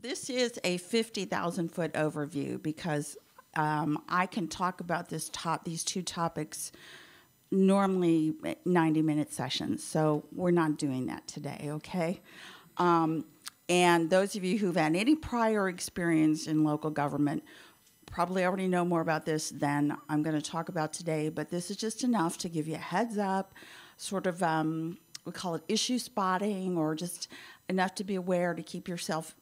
This is a 50,000-foot overview because I can talk about these two topics normally 90-minute sessions, so we're not doing that today, okay? And those of you who've had any prior experience in local government probably already know more about this than I'm going to talk about today, but this is just enough to give you a heads up, sort of, we call it issue spotting, or just enough to be aware to keep yourself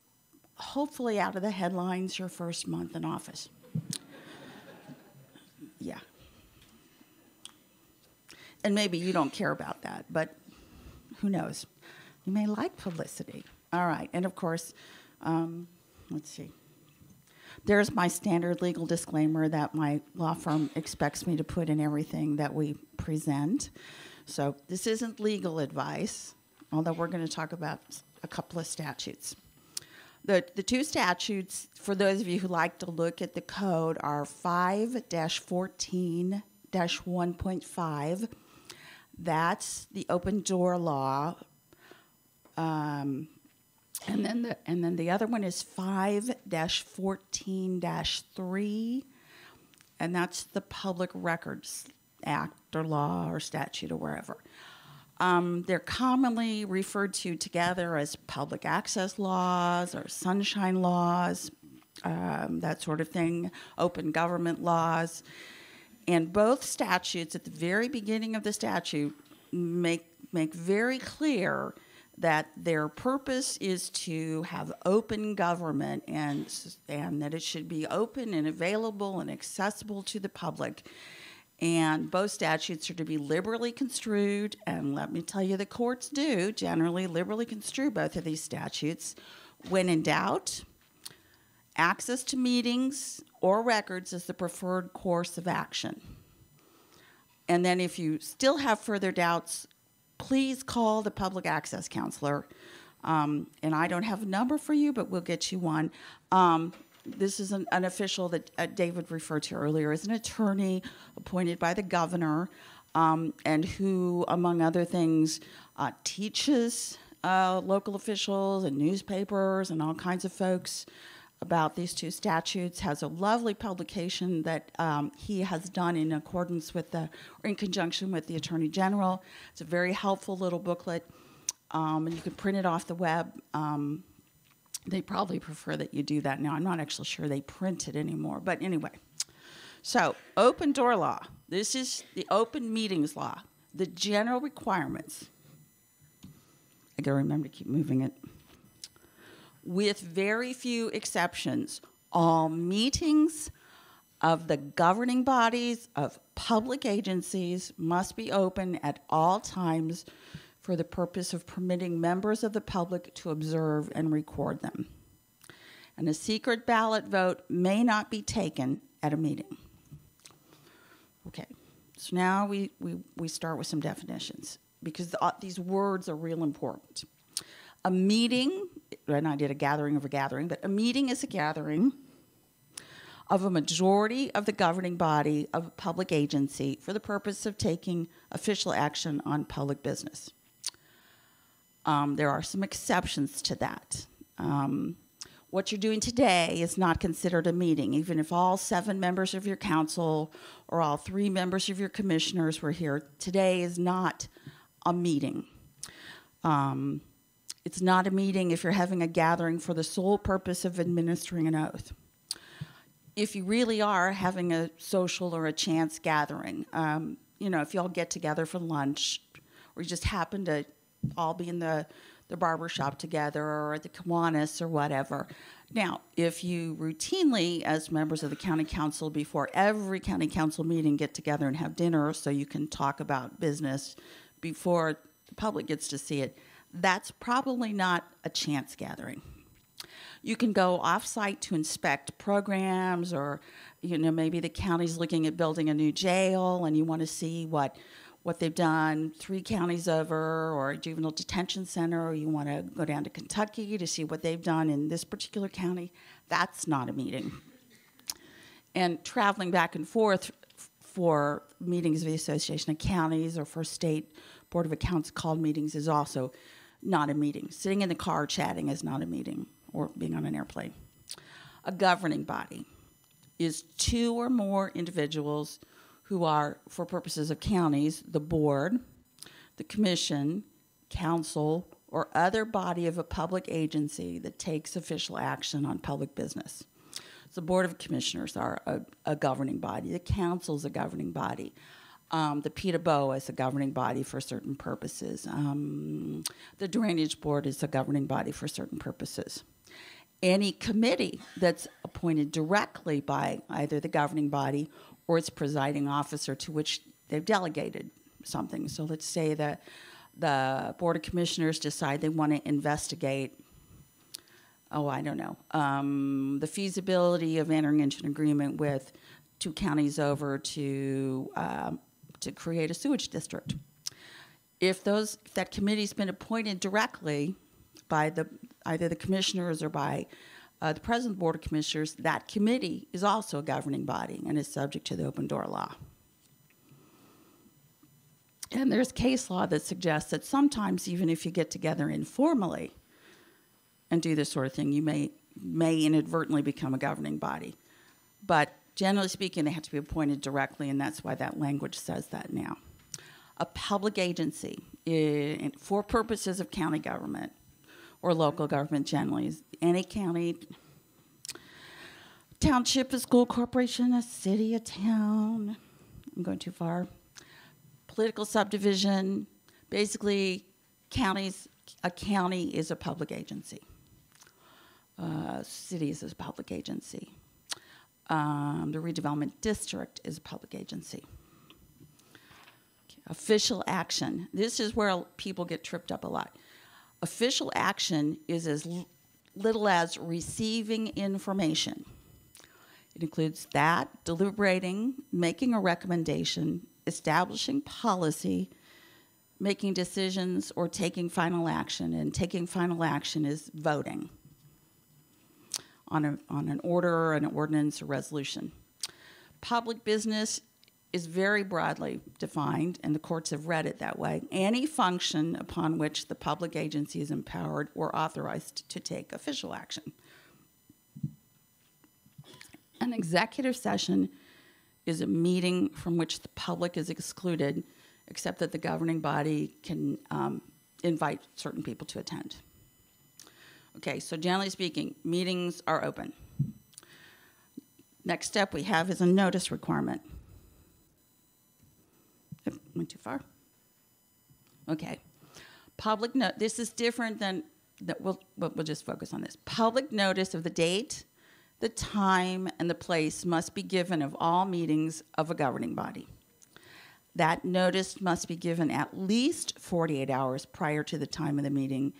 hopefully out of the headlines your first month in office. Yeah. And maybe you don't care about that, but who knows? You may like publicity. All right, and of course, let's see. There's my standard legal disclaimer that my law firm expects me to put in everything that we present. So this isn't legal advice, although we're going to talk about a couple of statutes. The two statutes, for those of you who like to look at the code, are 5-14-1.5. That's the open door law. And then the other one is 5-14-3, and that's the Public Records Act or law or statute or wherever. They're commonly referred to together as public access laws or sunshine laws, that sort of thing, open government laws. And both statutes, at the very beginning of the statute, make very clear that their purpose is to have open government and that it should be open and available and accessible to the public. And both statutes are to be liberally construed, and let me tell you, the courts do generally liberally construe both of these statutes. When in doubt, access to meetings or records is the preferred course of action. And then if you still have further doubts, please call the public access counselor. And I don't have a number for you, but we'll get you one. This is an official that David referred to earlier, is an attorney appointed by the governor, and who, among other things, teaches local officials and newspapers and all kinds of folks about these two statutes, has a lovely publication that he has done in accordance with or in conjunction with the Attorney General. It's a very helpful little booklet, and you can print it off the web. They probably prefer that you do that now. I'm not actually sure they print it anymore, but anyway. So, open door law. This is the open meetings law. The general requirements. I gotta remember to keep moving it. With very few exceptions, all meetings of the governing bodies of public agencies must be open at all times for the purpose of permitting members of the public to observe and record them. And a secret ballot vote may not be taken at a meeting. Okay, so now we start with some definitions, because these words are real important. A meeting, and I did a gathering of a gathering, but a meeting is a gathering of a majority of the governing body of a public agency for the purpose of taking official action on public business. There are some exceptions to that. What you're doing today is not considered a meeting, even if all 7 members of your council or all 3 members of your commissioners were here. Today is not a meeting. It's not a meeting if you're having a gathering for the sole purpose of administering an oath. If you really are having a social or a chance gathering, if you all get together for lunch, or you just happen to all be in the barber shop together or at the Kiwanis or whatever. Now, if you routinely, as members of the county council, before every county council meeting, get together and have dinner so you can talk about business before the public gets to see it, that's probably not a chance gathering. You can go off-site to inspect programs, or maybe the county's looking at building a new jail and you want to see what they've done 3 counties over, or a juvenile detention center, or you want to go down to Kentucky to see what they've done in this particular county. That's not a meeting. And traveling back and forth for meetings of the Association of Counties or for state Board of Accounts called meetings is also not a meeting. Sitting in the car chatting is not a meeting, or being on an airplane. A governing body is two or more individuals who are, for purposes of counties, the board, the commission, council, or other body of a public agency that takes official action on public business. So the Board of Commissioners are a governing body. The council is a governing body. The PETA is a governing body for certain purposes. The Drainage Board is a governing body for certain purposes. Any committee that's appointed directly by either the governing body or its presiding officer to which they've delegated something. So let's say that the Board of Commissioners decide they want to investigate, the feasibility of entering into an agreement with two counties over to create a sewage district. If that committee's been appointed directly by either the commissioners or by the President of the Board of Commissioners, that committee is also a governing body and is subject to the open door law. And there's case law that suggests that sometimes, even if you get together informally and do this sort of thing, you may inadvertently become a governing body. But generally speaking, they have to be appointed directly, and that's why that language says that now. A public agency, for purposes of county government or local government generally, is any county, township, a school corporation, a city, a town. I'm going too far. Political subdivision, basically a county is a public agency. Cities is a public agency. The redevelopment district is a public agency. Okay. Official action. This is where people get tripped up a lot. Official action is as little as receiving information. It includes that, deliberating, making a recommendation, establishing policy, making decisions, or taking final action. And taking final action is voting on an order, an ordinance, or resolution. Public business is very broadly defined, and the courts have read it that way. Any function upon which the public agency is empowered or authorized to take official action. An executive session is a meeting from which the public is excluded, except that the governing body can invite certain people to attend. Okay, so generally speaking, meetings are open. Next step we have is a notice requirement. Went too far? Okay. This is different than, we'll just focus on this. Public notice of the date, the time, and the place must be given of all meetings of a governing body. That notice must be given at least 48 hours prior to the time of the meeting.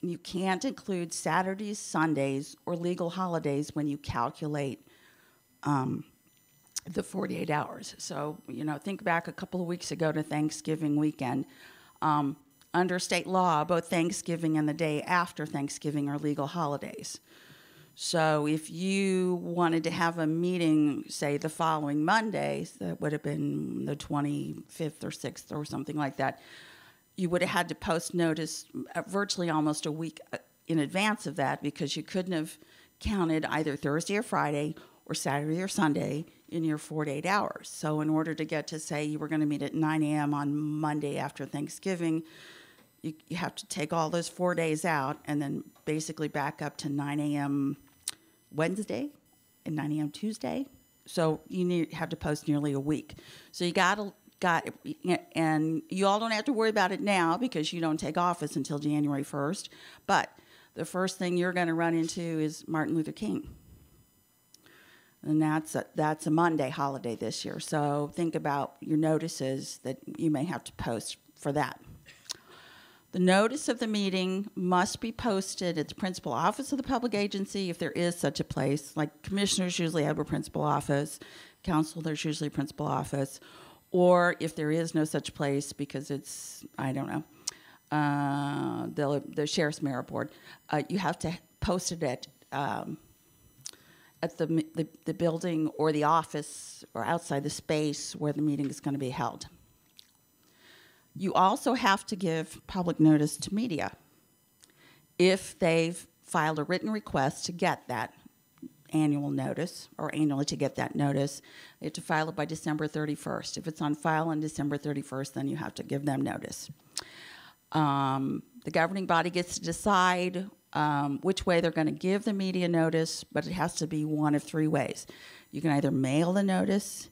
You can't include Saturdays, Sundays, or legal holidays when you calculate the 48 hours. So, think back a couple of weeks ago to Thanksgiving weekend. Under state law, both Thanksgiving and the day after Thanksgiving are legal holidays. So if you wanted to have a meeting, say, the following Monday, so that would have been the 25th or 6th or something like that, you would have had to post notice virtually almost a week in advance of that, because you couldn't have counted either Thursday or Friday or Saturday or Sunday in your 48 hours. So in order to get to, say, you were going to meet at 9 a.m. on Monday after Thanksgiving, you have to take all those 4 days out and then basically back up to 9 a.m. Wednesday and 9 a.m. Tuesday. So you have to post nearly a week. So you and you all don't have to worry about it now because you don't take office until January 1st. But the first thing you're going to run into is Martin Luther King. And that's a Monday holiday this year. So think about your notices that you may have to post for that. The notice of the meeting must be posted at the principal office of the public agency, if there is such a place. Like commissioners usually have a principal office, council, there's usually a principal office. Or if there is no such place because it's, the sheriff's merit board, you have to post it at the building or the office or outside the space where the meeting is going to be held. You also have to give public notice to media if they've filed a written request to get that annual notice, or annually to get that notice, they have to file it by December 31st. If it's on file on December 31st, then you have to give them notice. The governing body gets to decide which way they're going to give the media notice, but it has to be one of three ways. You can either mail the notice,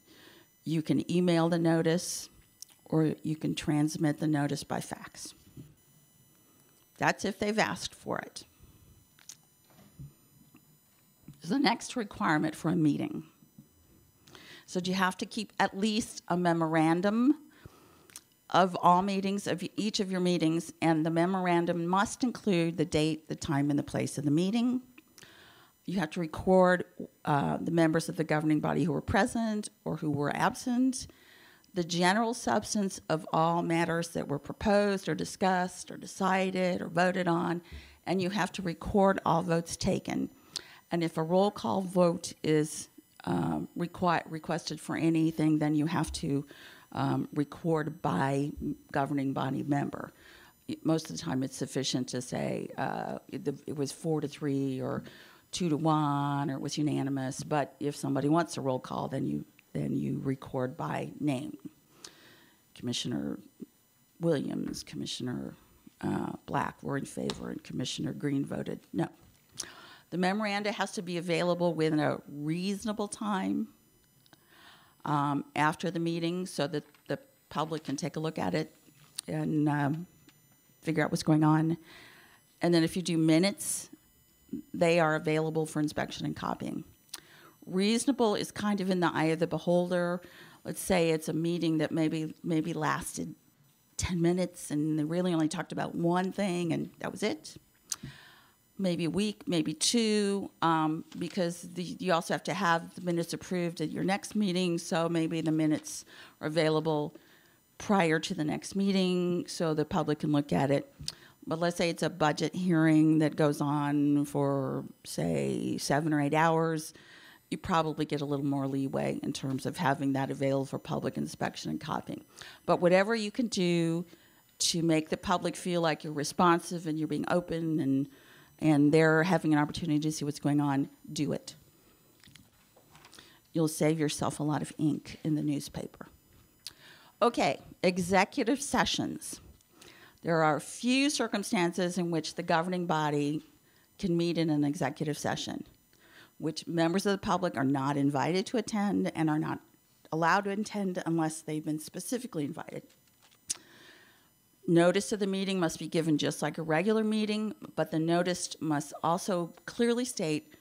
you can email the notice, or you can transmit the notice by fax. That's if they've asked for it. The next requirement for a meeting. So you have to keep at least a memorandum of all meetings, of each of your meetings, and the memorandum must include the date, the time, and the place of the meeting. You have to record the members of the governing body who were present or who were absent, the general substance of all matters that were proposed or discussed or decided or voted on, and you have to record all votes taken. And if a roll call vote is requested for anything, then you have to record by governing body member. Most of the time it's sufficient to say it was 4-3 or 2-1 or it was unanimous, but if somebody wants a roll call, then you record by name. Commissioner Williams, Commissioner Black were in favor, and Commissioner Green voted no. The memoranda has to be available within a reasonable time after the meeting so that the public can take a look at it and figure out what's going on. And then if you do minutes, they are available for inspection and copying. Reasonable is kind of in the eye of the beholder. Let's say it's a meeting that maybe lasted 10 minutes and they really only talked about one thing and that was it. Maybe a week, maybe two, because you also have to have the minutes approved at your next meeting, so maybe the minutes are available prior to the next meeting so the public can look at it. But let's say it's a budget hearing that goes on for, say, 7 or 8 hours, you probably get a little more leeway in terms of having that available for public inspection and copying. But whatever you can do to make the public feel like you're responsive and you're being open and they're having an opportunity to see what's going on, do it. You'll save yourself a lot of ink in the newspaper. Okay, executive sessions. There are a few circumstances in which the governing body can meet in an executive session, which members of the public are not invited to attend and are not allowed to attend unless they've been specifically invited. Notice of the meeting must be given just like a regular meeting, but the notice must also clearly state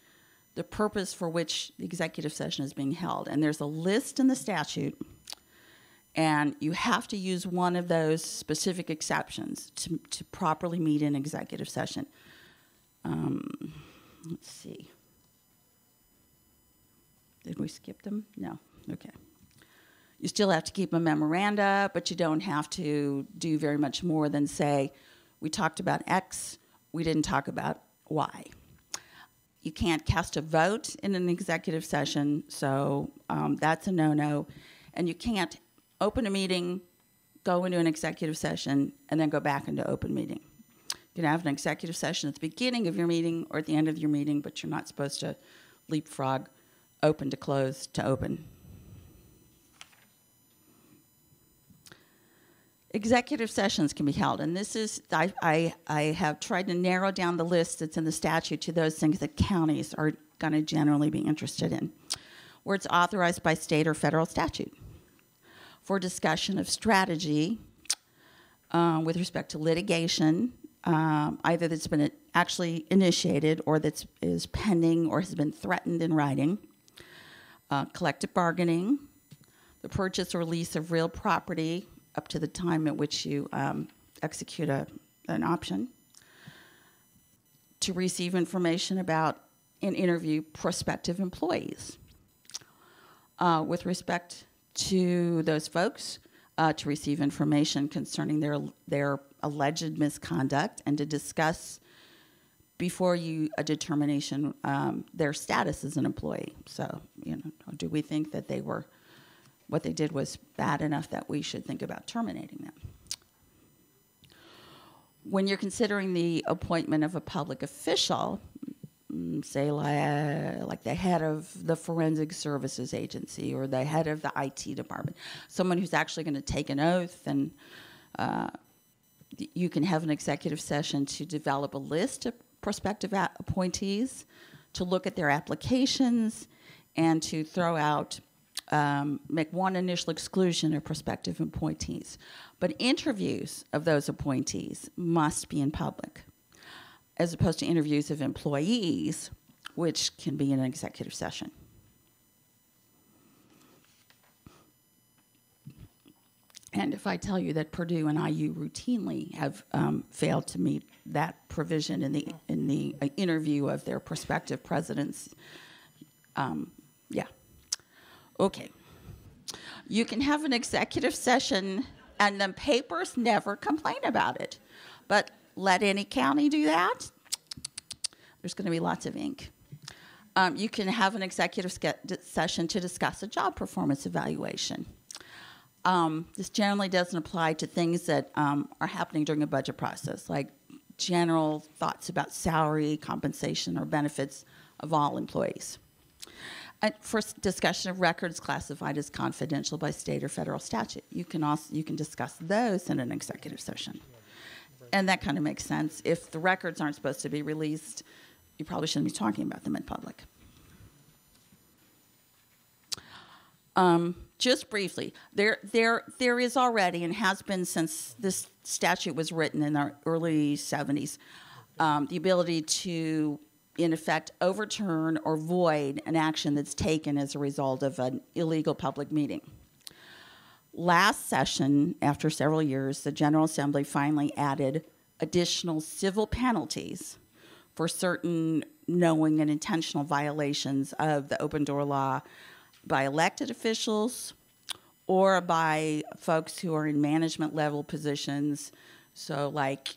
the purpose for which the executive session is being held. And there's a list in the statute, and you have to use one of those specific exceptions to properly meet in executive session. Let's see. Did we skip them? No. Okay. You still have to keep a memoranda, but you don't have to do very much more than say, we talked about X, we didn't talk about Y. You can't cast a vote in an executive session, so that's a no-no. And you can't open a meeting, go into an executive session, and then go back into open meeting. You can have an executive session at the beginning of your meeting or at the end of your meeting, but you're not supposed to leapfrog open to close to open. Executive sessions can be held, and this is, I have tried to narrow down the list that's in the statute to those things that counties are going to generally be interested in, where it's authorized by state or federal statute for discussion of strategy with respect to litigation, either that's been actually initiated or that is pending or has been threatened in writing, collective bargaining, the purchase or lease of real property, up to the time at which you execute an option, to receive information about and interview prospective employees. With respect to those folks, to receive information concerning their alleged misconduct and to discuss before you a determination their status as an employee. So, do we think that what they did was bad enough that we should think about terminating them? when you're considering the appointment of a public official, say like the head of the Forensic Services Agency or the head of the IT department, someone who's actually going to take an oath, and you can have an executive session to develop a list of prospective appointees, to look at their applications, and to throw out, make one initial exclusion of prospective appointees. But interviews of those appointees must be in public, as opposed to interviews of employees, which can be in an executive session. And if I tell you that Purdue and IU routinely have failed to meet that provision in the interview of their prospective presidents, yeah. Okay. You can have an executive session, and the papers never complain about it. But let any county do that, there's going to be lots of ink. You can have an executive session to discuss a job performance evaluation. This generally doesn't apply to things that are happening during a budget process, like general thoughts about salary, compensation, or benefits of all employees. For discussion of records classified as confidential by state or federal statute, you can discuss those in an executive session. And that kind of makes sense. If the records aren't supposed to be released, you probably shouldn't be talking about them in public. Just briefly, there is already, and has been since this statute was written in the early 70s, the ability to, in effect, overturn or void an action that's taken as a result of an illegal public meeting. Last session, after several years, the General Assembly finally added additional civil penalties for certain knowing and intentional violations of the open door law by elected officials or by folks who are in management level positions. So like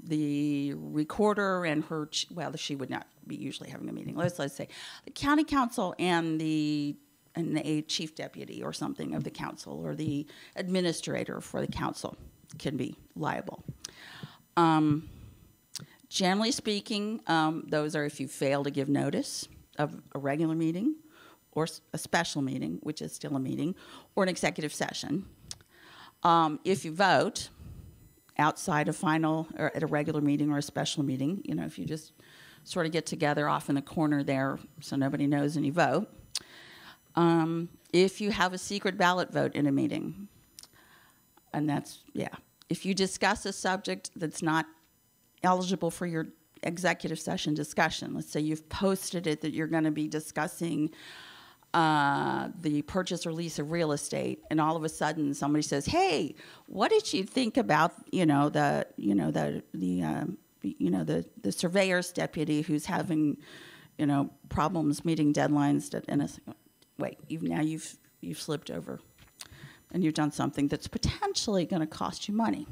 the recorder and her, well, she would not be usually having a meeting. Let's say the county council and a chief deputy or something of the council, or the administrator for the council can be liable. Generally speaking, those are if you fail to give notice of a regular meeting or a special meeting, which is still a meeting, or an executive session. If you vote outside a final or at a regular meeting or a special meeting, you know, if you just sort of get together off in the corner there so nobody knows and you vote. If you have a secret ballot vote in a meeting, and that's, yeah. If you discuss a subject that's not eligible for your executive session discussion, let's say you've posted it that you're going to be discussing the purchase or lease of real estate, and all of a sudden somebody says, "Hey, what did you think about the surveyor's deputy who's having problems meeting deadlines?" Wait, you've slipped over, and you've done something that's potentially going to cost you money.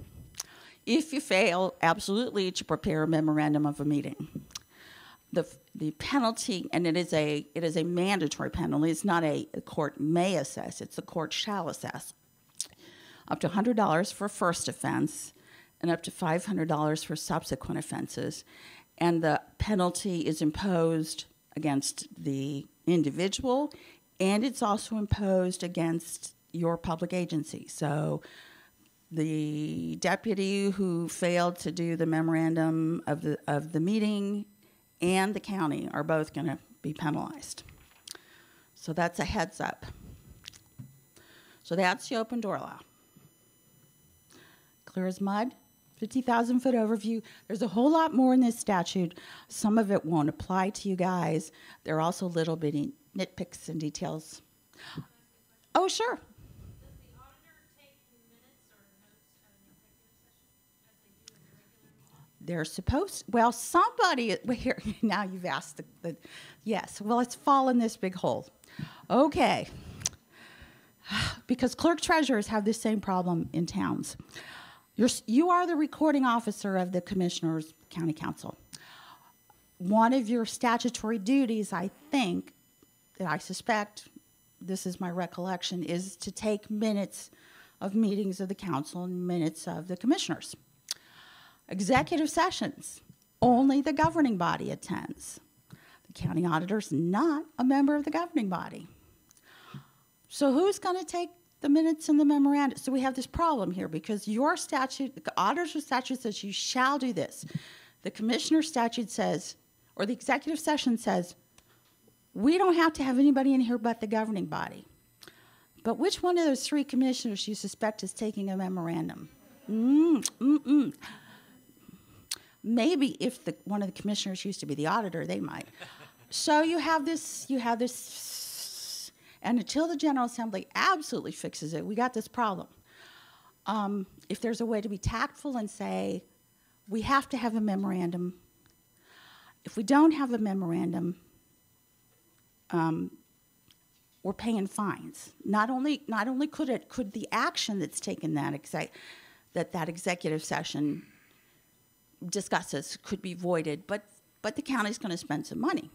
If you fail, absolutely, to prepare a memorandum of a meeting. The penalty, and it is a mandatory penalty. It's not a court may assess; it's the court shall assess. Up to $100 for first offense, and up to $500 for subsequent offenses, and the penalty is imposed against the individual, and it's also imposed against your public agency. So the deputy who failed to do the memorandum of the meeting and the county are both going to be penalized. So that's a heads up. So that's the open door law. Clear as mud, 50,000-foot overview. There's a whole lot more in this statute. Some of it won't apply to you guys. There are also little bitty nitpicks and details. Oh, sure. Does the auditor take minutes or notes at an executive session as they do in the regular meeting? They're supposed, well, somebody, here, now you've asked yes, well, let's fall in this big hole. Okay. Because clerk treasurers have this same problem in towns. You are the recording officer of the Commissioners County Council. One of your statutory duties, I think, that I suspect, this is my recollection, is to take minutes of meetings of the council and minutes of the commissioners. Executive sessions, only the governing body attends. The county auditor's not a member of the governing body. So who's going to take the minutes and the memoranda? So we have this problem here because your statute, the auditor's statute says you shall do this. The commissioner's statute says, or the executive session says, we don't have to have anybody in here but the governing body. But which one of those three commissioners do you suspect is taking a memorandum? Maybe if one of the commissioners used to be the auditor, they might. So you have this, and until the General Assembly absolutely fixes it, we got this problem. If there's a way to be tactful and say, we have to have a memorandum. If we don't have a memorandum, we're paying fines. Not only could the action that's taken that executive session discusses could be voided, but the county's going to spend some money.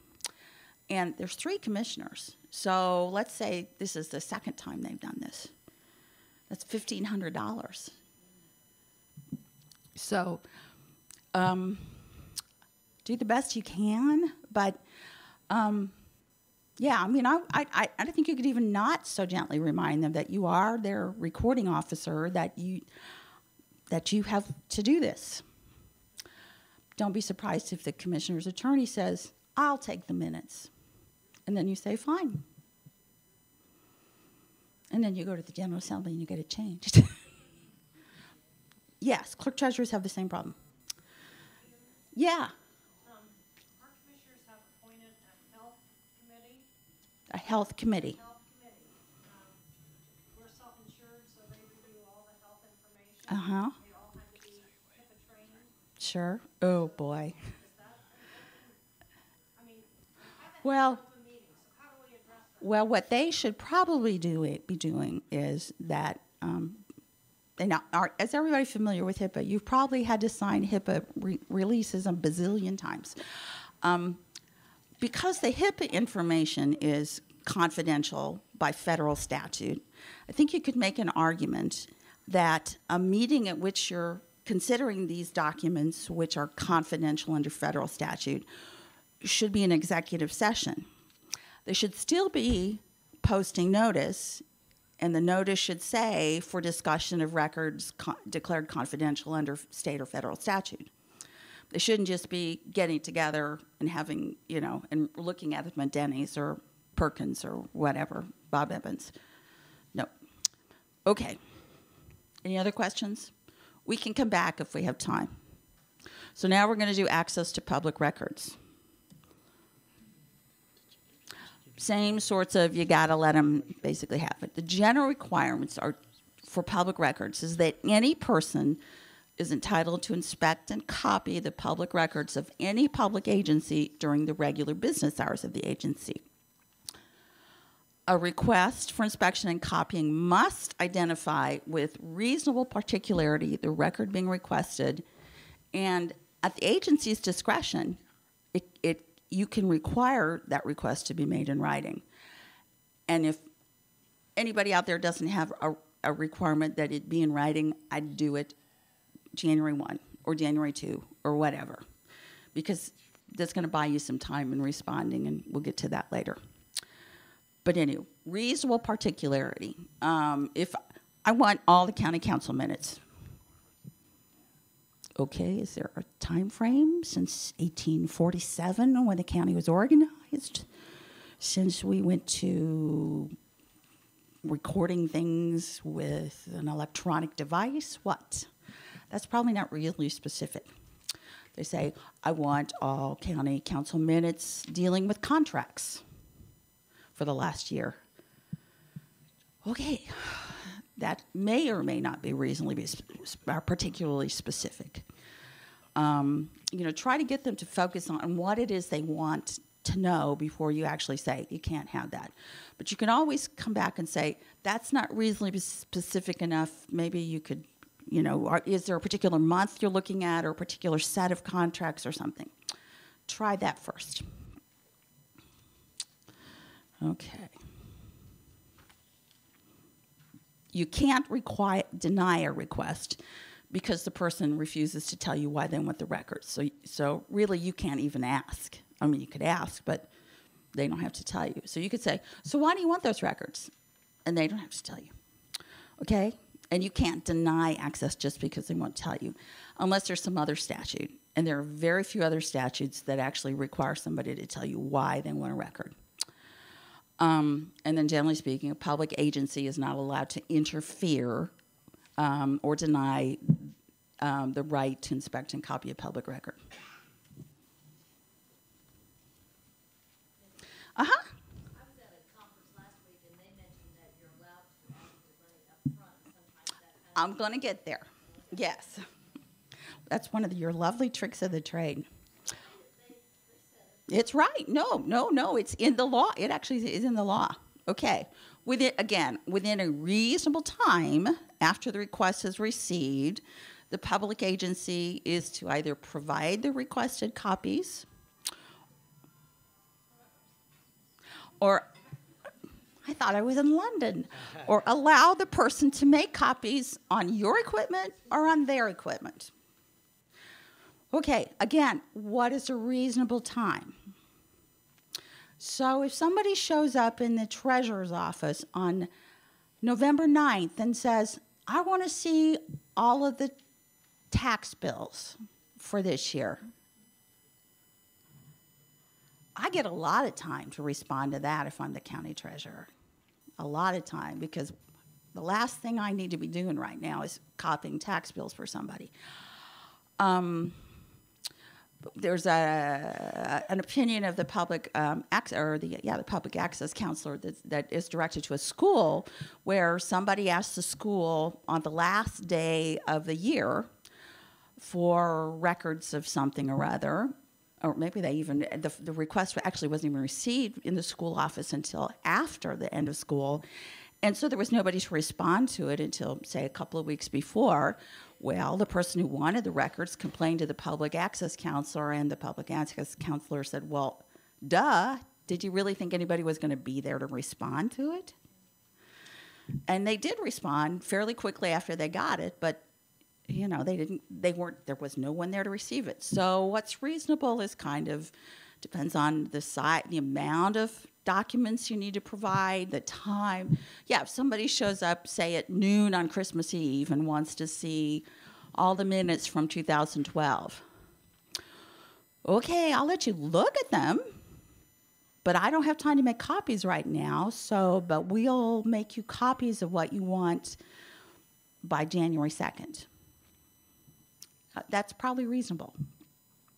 And there's 3 commissioners. So let's say this is the second time they've done this. That's $1,500. So do the best you can, but yeah, I mean, I think you could even not so gently remind them that you are their recording officer, that you have to do this. Don't be surprised if the commissioner's attorney says, I'll take the minutes. And then you say, fine. And then you go to the General Assembly and you get it changed. Yes, clerk treasurers have the same problem. Yeah. Our commissioners have appointed a health committee. A health committee. We're self-insured, so they review all the health information. Uh-huh. They all have to be HIPAA trained. Sure. Oh, boy. Is that, I mean, Well, open meeting, so how do we address that? well, what they should probably be doing is that, is everybody familiar with HIPAA? You've probably had to sign HIPAA releases a bazillion times. Because the HIPAA information is confidential by federal statute, I think you could make an argument that a meeting at which you're considering these documents, which are confidential under federal statute, should be an executive session. They should still be posting notice, and the notice should say for discussion of records declared confidential under state or federal statute. They shouldn't just be getting together and having, and looking at them at Denny's or Perkins or whatever, Bob Evans. No. Okay. Any other questions? We can come back if we have time. So now we're going to do access to public records. Same sorts of, you got to let them basically have it. The general requirements are for public records is that any person is entitled to inspect and copy the public records of any public agency during the regular business hours of the agency. A request for inspection and copying must identify with reasonable particularity the record being requested, and at the agency's discretion, you can require that request to be made in writing. And if anybody out there doesn't have a requirement that it be in writing, I'd do it January 1 or January 2 or whatever, because that's going to buy you some time in responding, and we'll get to that later. But anyway, reasonable particularity. If I want all the county council minutes, okay, is there a time frame since 1847 when the county was organized? Since we went to recording things with an electronic device? What? That's probably not really specific. They say, I want all county council minutes dealing with contracts for the last year. Okay, that may or may not be reasonably particularly specific. Try to get them to focus on what it is they want to know before you actually say you can't have that. But you can always come back and say, that's not reasonably specific enough. Maybe you could, is there a particular month you're looking at or a particular set of contracts or something? Try that first. Okay. You can't deny a request because the person refuses to tell you why they want the records. So really, you can't even ask. I mean, you could ask, but they don't have to tell you. So you could say, so why do you want those records? And they don't have to tell you. Okay? And you can't deny access just because they won't tell you, unless there's some other statute. And there are very few other statutes that actually require somebody to tell you why they want a record. And then generally speaking, a public agency is not allowed to interfere or deny the right to inspect and copy a public record. Uh-huh. I was at a conference last week, and they mentioned that you're allowed to ask for money up front, and sometimes that I'm going to get there. Yes. That's one of your lovely tricks of the trade. It's right. No. It's in the law. It actually is in the law. Okay. Within a reasonable time after the request is received, the public agency is to either provide the requested copies or, I thought I was in London, or allow the person to make copies on your equipment or on their equipment. Okay, again, what is a reasonable time? So if somebody shows up in the treasurer's office on November 9th and says, I want to see all of the tax bills for this year, I get a lot of time to respond to that if I'm the county treasurer. A lot of time, because the last thing I need to be doing right now is copying tax bills for somebody. There's an opinion of the public the public access counselor that is directed to a school where somebody asked the school on the last day of the year for records of something or other, or maybe they even the request actually wasn't even received in the school office until after the end of school. And so there was nobody to respond to it until, say, a couple of weeks before. Well, the person who wanted the records complained to the public access counselor, and the public access counselor said, well, duh, did you really think anybody was going to be there to respond to it? And they did respond fairly quickly after they got it, but there was no one there to receive it. So what's reasonable is kind of depends on the size, the amount of documents you need to provide, the time. Yeah, if somebody shows up, say at noon on Christmas Eve and wants to see all the minutes from 2012, okay, I'll let you look at them, but I don't have time to make copies right now, but we'll make you copies of what you want by January 2nd. That's probably reasonable.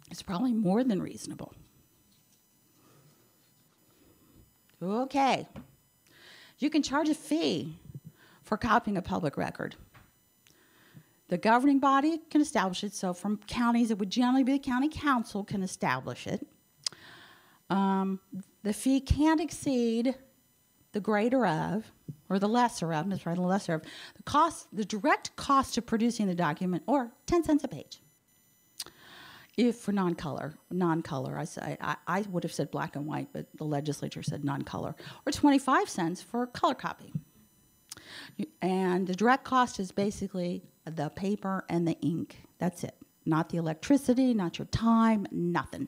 It's probably more than reasonable. Okay. You can charge a fee for copying a public record. The governing body can establish it. So from counties, it would generally be the county council can establish it. The fee can't exceed the greater of, or the lesser of, that's right, the lesser of, the direct cost of producing the document, or 10 cents a page. If for non-color, I would have said black and white, but the legislature said non-color, or 25 cents for color copy. And the direct cost is basically the paper and the ink. That's it. Not the electricity, not your time, nothing.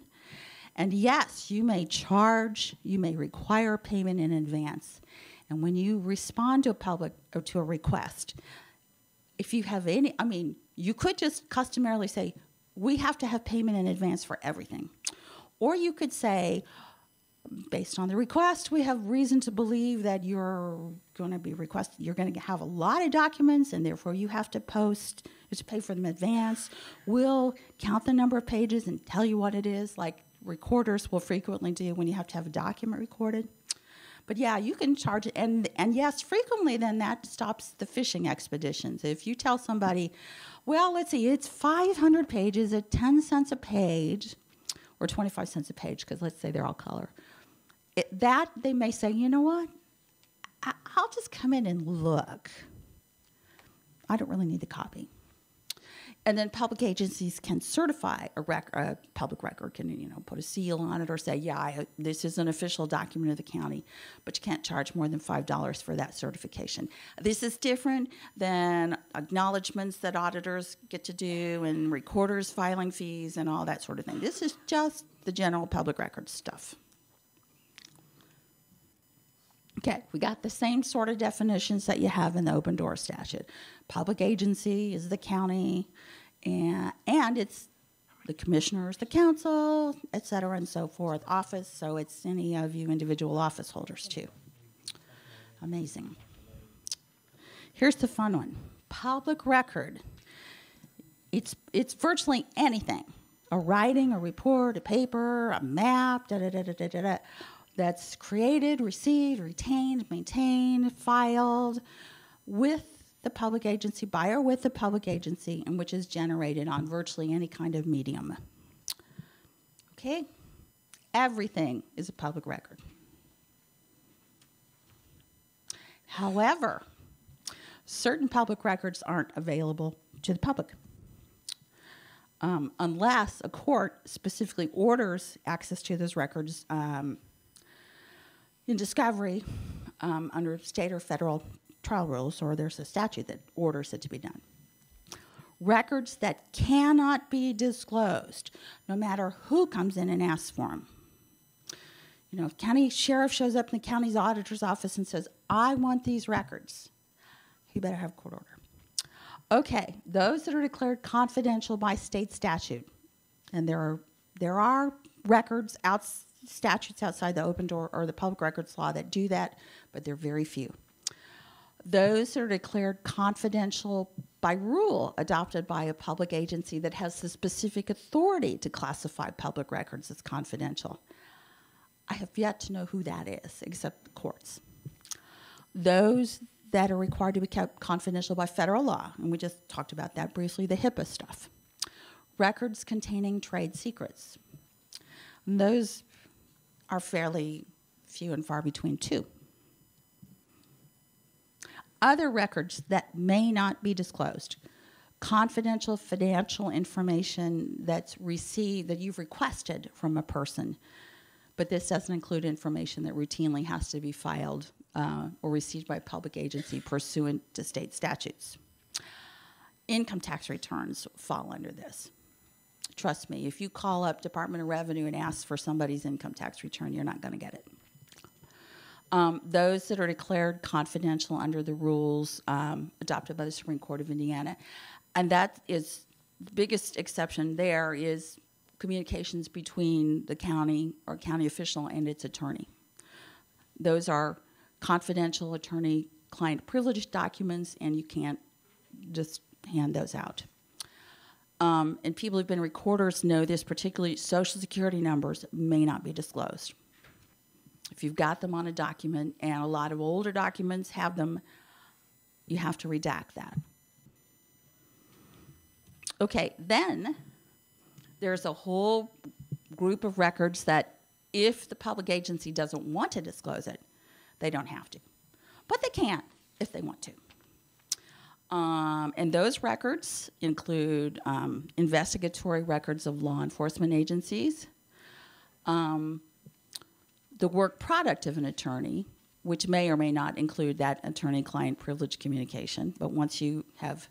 And yes, you may require payment in advance. And when you respond to a request, if you have you could just customarily say, we have to have payment in advance for everything. Or you could say, based on the request, we have reason to believe that you're going to have a lot of documents, and therefore you have to pay for them in advance. We'll count the number of pages and tell you what it is, like recorders will frequently do when you have to have a document recorded. But yeah, you can charge it, and yes, frequently then that stops the fishing expeditions. If you tell somebody, well, let's see, it's 500 pages at 10 cents a page, or 25 cents a page, because let's say they're all color, they may say, you know what, I'll just come in and look. I don't really need the copy. And then public agencies can certify a public record, can, put a seal on it or say, yeah, this is an official document of the county, but you can't charge more than $5 for that certification. This is different than acknowledgments that auditors get to do and recorders filing fees and all that sort of thing. This is just the general public record stuff. Okay, we got the same sort of definitions that you have in the Open Door statute. Public agency is the county, and it's the commissioners, the council, et cetera, and so forth, office, so it's any of you individual office holders too. Amazing. Here's the fun one. Public record. It's virtually anything. A writing, a report, a paper, a map, da-da-da-da-da-da, that's created, received, retained, maintained, filed with the public agency, by or with the public agency, and which is generated on virtually any kind of medium. Okay? Everything is a public record. However, certain public records aren't available to the public. Unless a court specifically orders access to those records in discovery under state or federal trial rules, or there's a statute that orders it to be done. Records that cannot be disclosed, no matter who comes in and asks for them. If county sheriff shows up in the county's auditor's office and says, I want these records, he better have a court order. Okay, those that are declared confidential by state statute, and there are records statutes outside the Open Door or the Public Records Law that do that, but they're very few. Those that are declared confidential by rule adopted by a public agency that has the specific authority to classify public records as confidential. I have yet to know who that is, except the courts. Those that are required to be kept confidential by federal law, and we just talked about that briefly, the HIPAA stuff. Records containing trade secrets. And those are fairly few and far between too. Other records that may not be disclosed. Confidential financial information that's received, that you've requested from a person, but this doesn't include information that routinely has to be filed or received by a public agency pursuant to state statutes. Income tax returns fall under this. Trust me, if you call up Department of Revenue and ask for somebody's income tax return, you're not going to get it. Those that are declared confidential under the rules adopted by the Supreme Court of Indiana, and that is the biggest exception there is communications between the county or county official and its attorney. Those are confidential attorney-client privileged documents, and you can't just hand those out. And people who've been recorders know this, particularly Social Security numbers may not be disclosed. If you've got them on a document, and a lot of older documents have them, you have to redact that. Okay, then there's a whole group of records that if the public agency doesn't want to disclose it, they don't have to. But they can if they want to. And those records include investigatory records of law enforcement agencies, the work product of an attorney, which may or may not include that attorney-client privilege communication, but once you have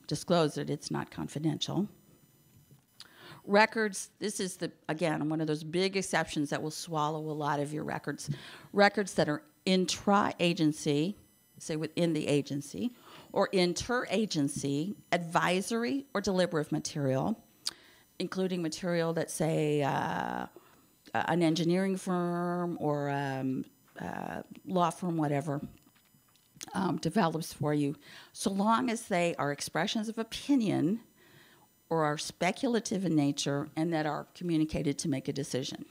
disclosed it, it's not confidential. Records, this is, again, one of those big exceptions that will swallow a lot of your records. Records that are intra-agency, say within the agency, or inter-agency, advisory or deliberative material, including material that, say, an engineering firm or law firm, whatever, develops for you, so long as they are expressions of opinion or are speculative in nature and that are communicated to make a decision.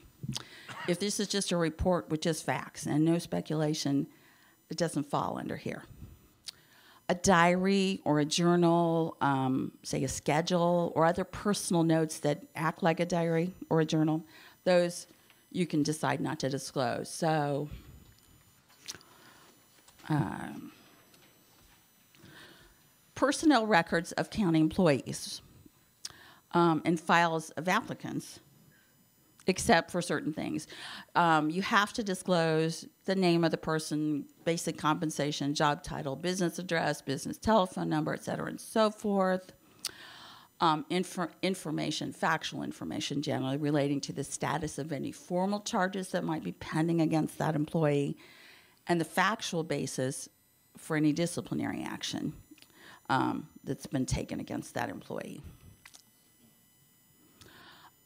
If this is just a report with just facts and no speculation, it doesn't fall under here. A diary or a journal, say a schedule, or other personal notes that act like a diary or a journal, those you can decide not to disclose. So personnel records of county employees and files of applicants, except for certain things. You have to disclose the name of the person, basic compensation, job title, business address, business telephone number, et cetera, and so forth. Information, factual information generally relating to the status of any formal charges that might be pending against that employee, and the factual basis for any disciplinary action that's been taken against that employee.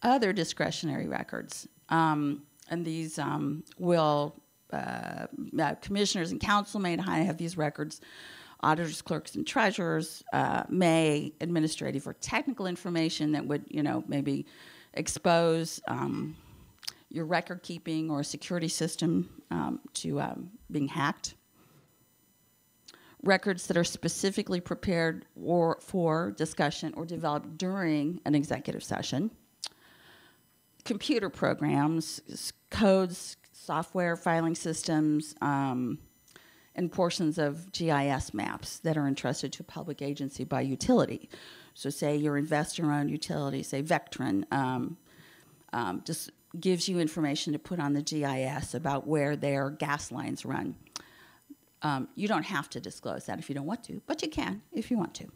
Other discretionary records, and these will, commissioners and council may have these records, auditors, clerks, and treasurers may administrative or technical information that would, maybe expose your record keeping or security system to being hacked. Records that are specifically prepared for discussion or developed during an executive session. Computer programs, codes, software, filing systems, and portions of GIS maps that are entrusted to a public agency by utility. So say your investor-owned utility, say Vectren, just gives you information to put on the GIS about where their gas lines run. You don't have to disclose that if you don't want to, but you can if you want to.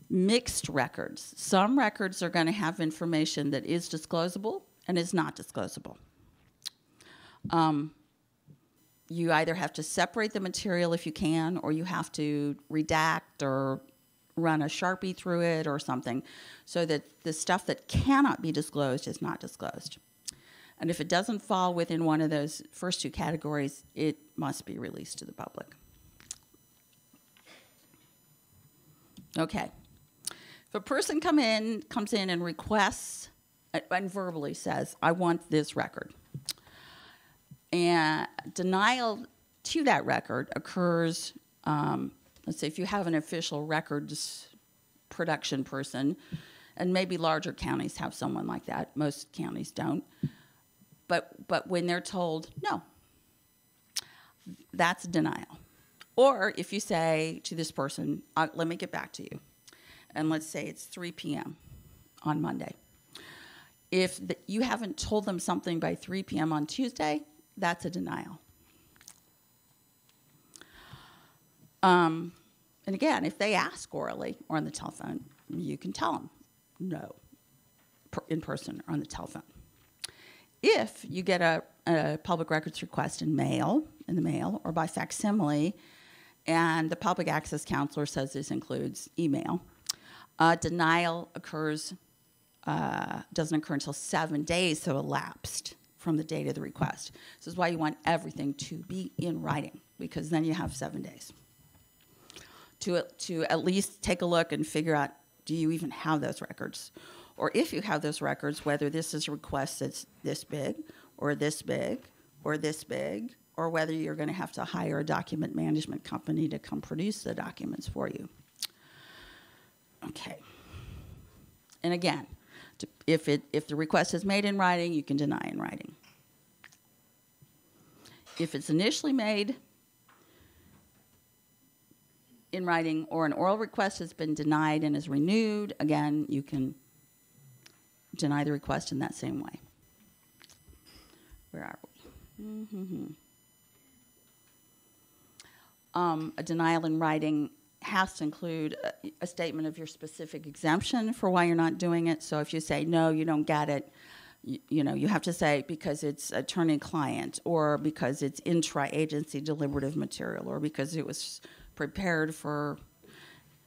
Mixed records. Some records are going to have information that is disclosable and is not disclosable. You either have to separate the material if you can, or you have to redact or run a Sharpie through it or something so that the stuff that cannot be disclosed is not disclosed. And if it doesn't fall within one of those first two categories, it must be released to the public. Okay. If a person comes in and requests and verbally says, I want this record, and denial to that record occurs, let's say if you have an official records production person, and maybe larger counties have someone like that, most counties don't, but when they're told, no, that's denial. Or if you say to this person, let me get back to you, and let's say it's 3 p.m. on Monday. If you haven't told them something by 3 p.m. on Tuesday, that's a denial. And again, if they ask orally or on the telephone, you can tell them no, in person or on the telephone. If you get a public records request in the mail or by facsimile, and the public access counselor says this includes email, denial doesn't occur until 7 days, so elapsed from the date of the request. This is why you want everything to be in writing, because then you have 7 days to at least take a look and figure out, do you even have those records? Or if you have those records, whether this is a request that's this big, or this big, or this big, or whether you're going to have to hire a document management company to come produce the documents for you. Okay. And again, if the request is made in writing, you can deny in writing. If it's initially made in writing or an oral request has been denied and is renewed, again, you can deny the request in that same way. Where are we? Mm-hmm. A denial in writing has to include a statement of your specific exemption for why you're not doing it. So if you say, no, you don't get it, you have to say because it's attorney-client, or because it's intra-agency deliberative material, or because it was prepared for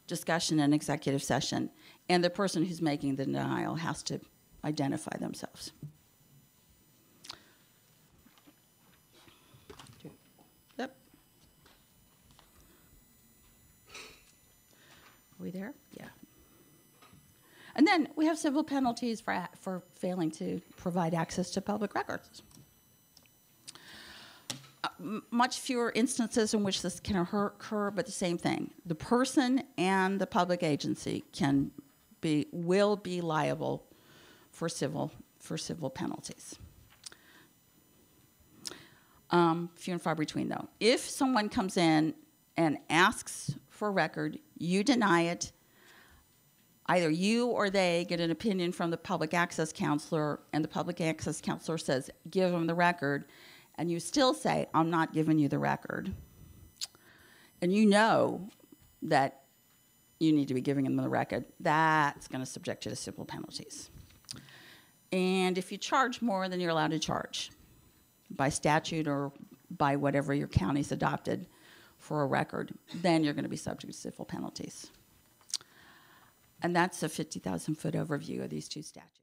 discussion in executive session. And the person who's making the denial has to identify themselves. Yep. Are we there? Yeah. And then we have civil penalties for failing to provide access to public records. Much fewer instances in which this can occur, but the same thing. The person and the public agency will be liable for civil penalties. Few and far between, though. If someone comes in and asks for a record, you deny it, either you or they get an opinion from the public access counselor, and the public access counselor says, give them the record, and you still say, I'm not giving you the record, and you know that you need to be giving them the record, that's going to subject you to civil penalties. And if you charge more than you're allowed to charge by statute or by whatever your county's adopted for a record, then you're going to be subject to civil penalties. And that's a 50,000-foot overview of these two statutes.